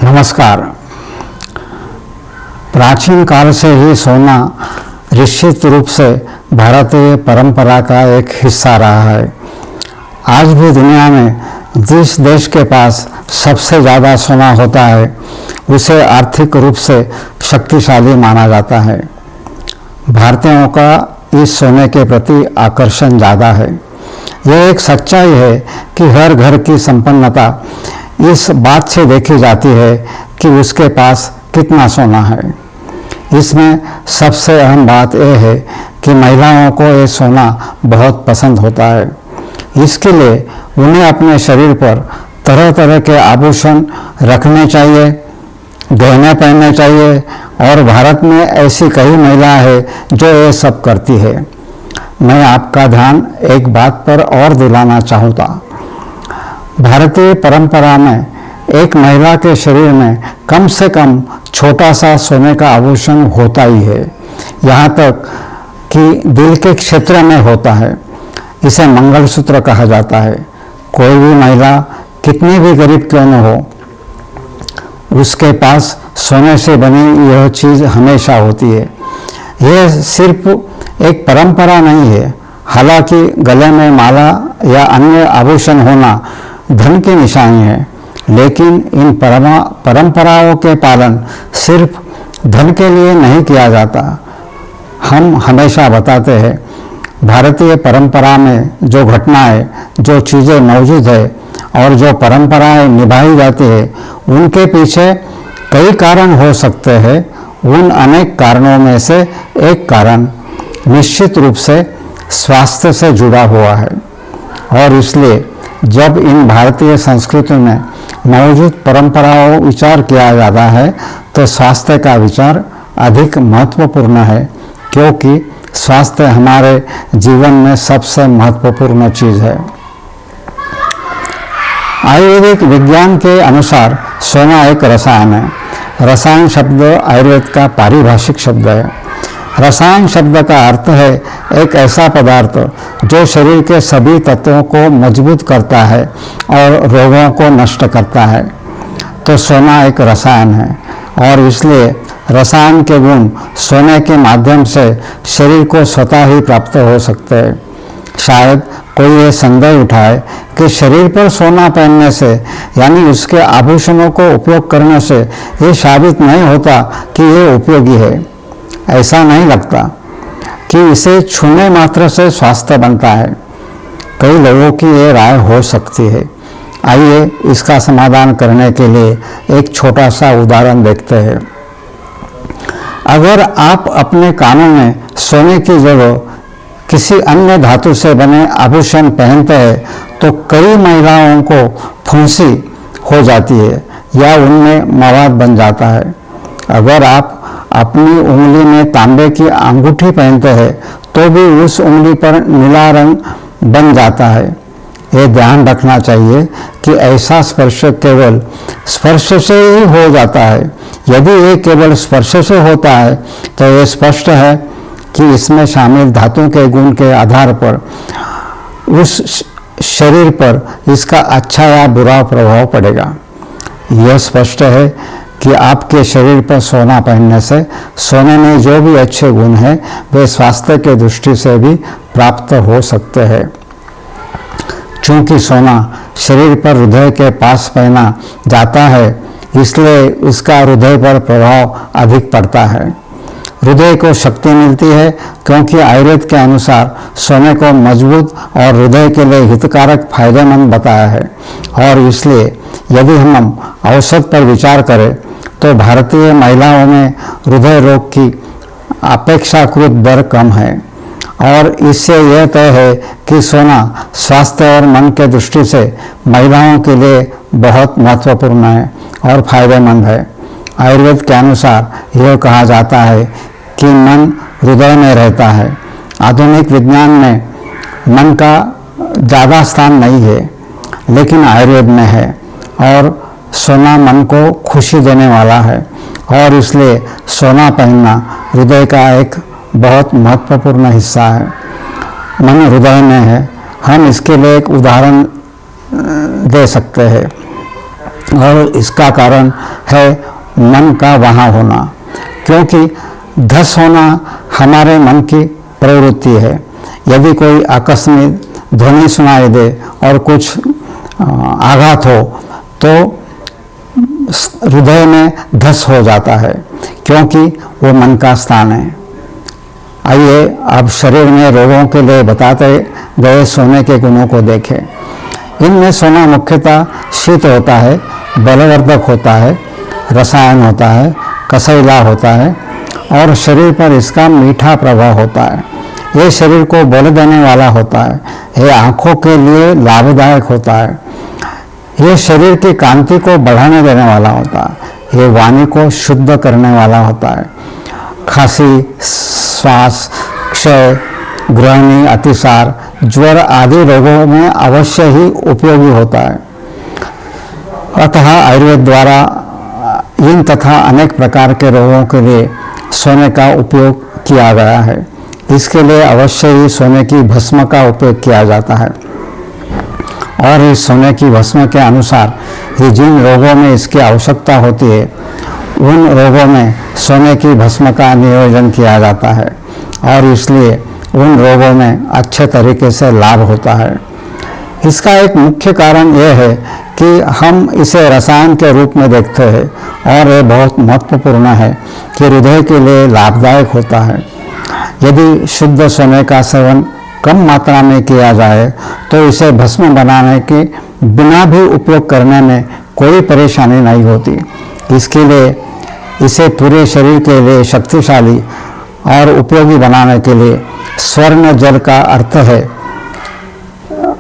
नमस्कार। प्राचीन काल से ही सोना निश्चित रूप से भारतीय परंपरा का एक हिस्सा रहा है। आज भी दुनिया में जिस देश के पास सबसे ज़्यादा सोना होता है उसे आर्थिक रूप से शक्तिशाली माना जाता है। भारतीयों का इस सोने के प्रति आकर्षण ज़्यादा है। यह एक सच्चाई है कि हर घर की संपन्नता इस बात से देखी जाती है कि उसके पास कितना सोना है। इसमें सबसे अहम बात यह है कि महिलाओं को ये सोना बहुत पसंद होता है। इसके लिए उन्हें अपने शरीर पर तरह तरह के आभूषण रखने चाहिए, गहने पहनने चाहिए और भारत में ऐसी कई महिलाएं हैं जो ये सब करती है। मैं आपका ध्यान एक बात पर और दिलाना चाहूँगा। भारतीय परंपरा में एक महिला के शरीर में कम से कम छोटा सा सोने का आभूषण होता ही है, यहाँ तक कि दिल के क्षेत्र में होता है। इसे मंगलसूत्र कहा जाता है। कोई भी महिला कितनी भी गरीब क्यों न हो, उसके पास सोने से बनी यह चीज़ हमेशा होती है। यह सिर्फ एक परंपरा नहीं है। हालांकि गले में माला या अन्य आभूषण होना धन की निशानी है, लेकिन इन परंपराओं के पालन सिर्फ धन के लिए नहीं किया जाता। हम हमेशा बताते हैं, भारतीय परंपरा में जो घटनाएं, जो चीज़ें मौजूद है और जो परंपराएं निभाई जाती है, उनके पीछे कई कारण हो सकते हैं। उन अनेक कारणों में से एक कारण निश्चित रूप से स्वास्थ्य से जुड़ा हुआ है और इसलिए जब इन भारतीय संस्कृति में मौजूद परंपराओं विचार किया जाता है तो स्वास्थ्य का विचार अधिक महत्वपूर्ण है, क्योंकि स्वास्थ्य हमारे जीवन में सबसे महत्वपूर्ण चीज़ है। आयुर्वेदिक विज्ञान के अनुसार सोना एक रसायन है। रसायन शब्द आयुर्वेद का पारिभाषिक शब्द है। रसायन शब्द का अर्थ है एक ऐसा पदार्थ जो शरीर के सभी तत्वों को मजबूत करता है और रोगों को नष्ट करता है। तो सोना एक रसायन है और इसलिए रसायन के गुण सोने के माध्यम से शरीर को स्वतः ही प्राप्त हो सकते हैं। शायद कोई ये संदेह उठाए कि शरीर पर सोना पहनने से यानी उसके आभूषणों को उपयोग करने से ये साबित नहीं होता कि ये उपयोगी है। ऐसा नहीं लगता कि इसे छूने मात्र से स्वास्थ्य बनता है। कई लोगों की ये राय हो सकती है। आइए इसका समाधान करने के लिए एक छोटा सा उदाहरण देखते हैं। अगर आप अपने कानों में सोने की जगह किसी अन्य धातु से बने आभूषण पहनते हैं तो कई महिलाओं को फुंसी हो जाती है या उनमें मवाद बन जाता है। अगर आप अपनी उंगली में तांबे की अंगूठी पहनते हैं तो भी उस उंगली पर नीला रंग बन जाता है। ये ध्यान रखना चाहिए कि ऐसा स्पर्श केवल स्पर्श से ही हो जाता है। यदि ये केवल स्पर्श से होता है तो ये स्पष्ट है कि इसमें शामिल धातु के गुण के आधार पर उस शरीर पर इसका अच्छा या बुरा प्रभाव पड़ेगा। यह स्पष्ट है कि आपके शरीर पर सोना पहनने से सोने में जो भी अच्छे गुण हैं वे स्वास्थ्य के दृष्टि से भी प्राप्त हो सकते हैं। चूँकि सोना शरीर पर हृदय के पास पहना जाता है, इसलिए उसका हृदय पर प्रभाव अधिक पड़ता है। हृदय को शक्ति मिलती है क्योंकि आयुर्वेद के अनुसार सोने को मजबूत और हृदय के लिए हितकारक फायदेमंद बताया है और इसलिए यदि हम औषध पर विचार करें तो भारतीय महिलाओं में हृदय रोग की अपेक्षाकृत दर कम है और इससे यह तय है कि सोना स्वास्थ्य और मन के दृष्टि से महिलाओं के लिए बहुत महत्वपूर्ण है और फायदेमंद है। आयुर्वेद के अनुसार यह कहा जाता है कि मन हृदय में रहता है। आधुनिक विज्ञान में मन का ज़्यादा स्थान नहीं है, लेकिन आयुर्वेद में है और सोना मन को खुशी देने वाला है और इसलिए सोना पहनना हृदय का एक बहुत महत्वपूर्ण हिस्सा है। मन हृदय में है। हम इसके लिए एक उदाहरण दे सकते हैं। और इसका कारण है मन का वहाँ होना, क्योंकि धस होना हमारे मन की प्रवृत्ति है। यदि कोई आकस्मिक ध्वनि सुनाई दे और कुछ आघात हो तो हृदय में धस हो जाता है, क्योंकि वो मन का स्थान है। आइए अब शरीर में रोगों के लिए बताते गए सोने के गुणों को देखें। इनमें सोना मुख्यतः शीत होता है, बलवर्धक होता है, रसायन होता है, कसैला होता है और शरीर पर इसका मीठा प्रभाव होता है। ये शरीर को बल देने वाला होता है, ये आँखों के लिए लाभदायक होता है, ये शरीर की कांति को बढ़ाने देने वाला होता है, ये वाणी को शुद्ध करने वाला होता है। खांसी, श्वास, क्षय, गृहिणी, अतिसार, ज्वर आदि रोगों में अवश्य ही उपयोगी होता है। अतः आयुर्वेद द्वारा इन तथा अनेक प्रकार के रोगों के लिए सोने का उपयोग किया गया है। इसके लिए अवश्य ही सोने की भस्म का उपयोग किया जाता है और इस सोने की भस्म के अनुसार ही जिन रोगों में इसकी आवश्यकता होती है उन रोगों में सोने की भस्म का नियोजन किया जाता है और इसलिए उन रोगों में अच्छे तरीके से लाभ होता है। इसका एक मुख्य कारण यह है कि हम इसे रसायन के रूप में देखते हैं और यह बहुत महत्वपूर्ण है कि हृदय के लिए लाभदायक होता है। यदि शुद्ध सोने का सेवन कम मात्रा में किया जाए तो इसे भस्म बनाने के बिना भी उपयोग करने में कोई परेशानी नहीं होती। इसके लिए इसे पूरे शरीर के लिए शक्तिशाली और उपयोगी बनाने के लिए स्वर्ण जल का अर्थ है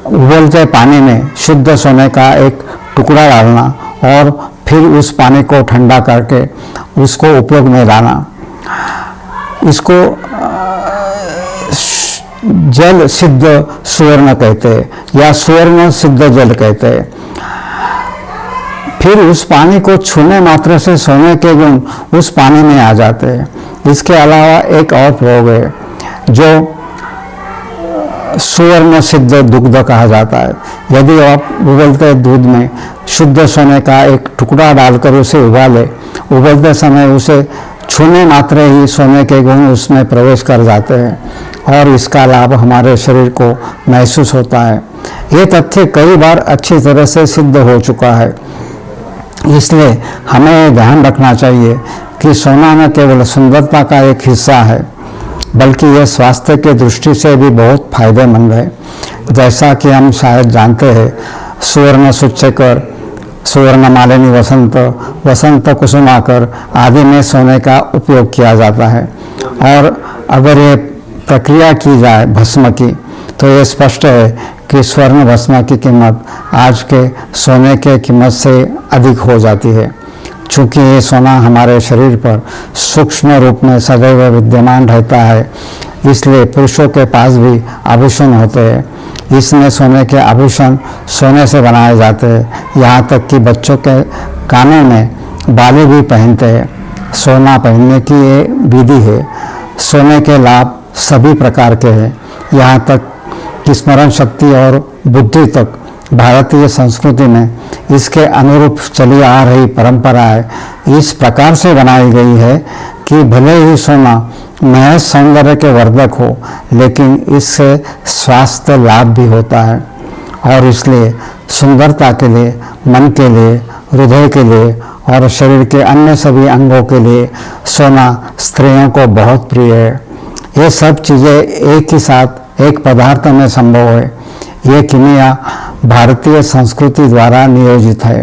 उबलते पानी में शुद्ध सोने का एक टुकड़ा डालना और फिर उस पानी को ठंडा करके उसको उपयोग में लाना। इसको जल सिद्ध सुवर्ण कहते हैं या सुवर्ण सिद्ध जल कहते हैं। फिर उस पानी को छूने मात्र से सोने के गुण उस पानी में आ जाते हैं। इसके अलावा एक और प्रयोग है जो सुवर्ण सिद्ध दुग्ध कहा जाता है। यदि आप उबलते दूध में शुद्ध सोने का एक टुकड़ा डालकर उसे उबाले, उबलते समय उसे छूने मात्र ही सोने के गुण उसमें प्रवेश कर जाते हैं और इसका लाभ हमारे शरीर को महसूस होता है। ये तथ्य कई बार अच्छी तरह से सिद्ध हो चुका है। इसलिए हमें ध्यान रखना चाहिए कि सोना न केवल सुंदरता का एक हिस्सा है बल्कि यह स्वास्थ्य के दृष्टि से भी बहुत फायदेमंद है। जैसा कि हम शायद जानते हैं, सुवर्ण सूच्यकर, सुवर्ण मालिनी वसंत, वसंत कुसुमाकर आदि में सोने का उपयोग किया जाता है और अगर ये प्रक्रिया की जाए भस्म की तो ये स्पष्ट है कि स्वर्ण भस्म की कीमत आज के सोने के कीमत से अधिक हो जाती है। चूँकि ये सोना हमारे शरीर पर सूक्ष्म रूप में सदैव विद्यमान रहता है, इसलिए पुरुषों के पास भी आभूषण होते हैं। इसमें सोने के आभूषण सोने से बनाए जाते हैं, यहाँ तक कि बच्चों के कानों में बाली भी पहनते हैं। सोना पहनने की ये विधि है। सोने के लाभ सभी प्रकार के हैं, यहाँ तक कि स्मरण शक्ति और बुद्धि तक भारतीय संस्कृति में इसके अनुरूप चली आ रही परंपराएं इस प्रकार से बनाई गई है कि भले ही सोना महज सौंदर्य के वर्धक हो, लेकिन इससे स्वास्थ्य लाभ भी होता है और इसलिए सुंदरता के लिए, मन के लिए, हृदय के लिए और शरीर के अन्य सभी अंगों के लिए सोना स्त्रियों को बहुत प्रिय है। ये सब चीज़ें एक ही साथ एक पदार्थ में संभव है। ये किमिया भारतीय संस्कृति द्वारा नियोजित है।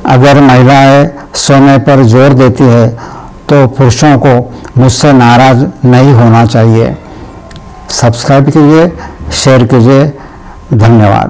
अगर महिलाएं सोने पर जोर देती है तो पुरुषों को मुझसे नाराज नहीं होना चाहिए। सब्सक्राइब कीजिए, शेयर कीजिए। धन्यवाद।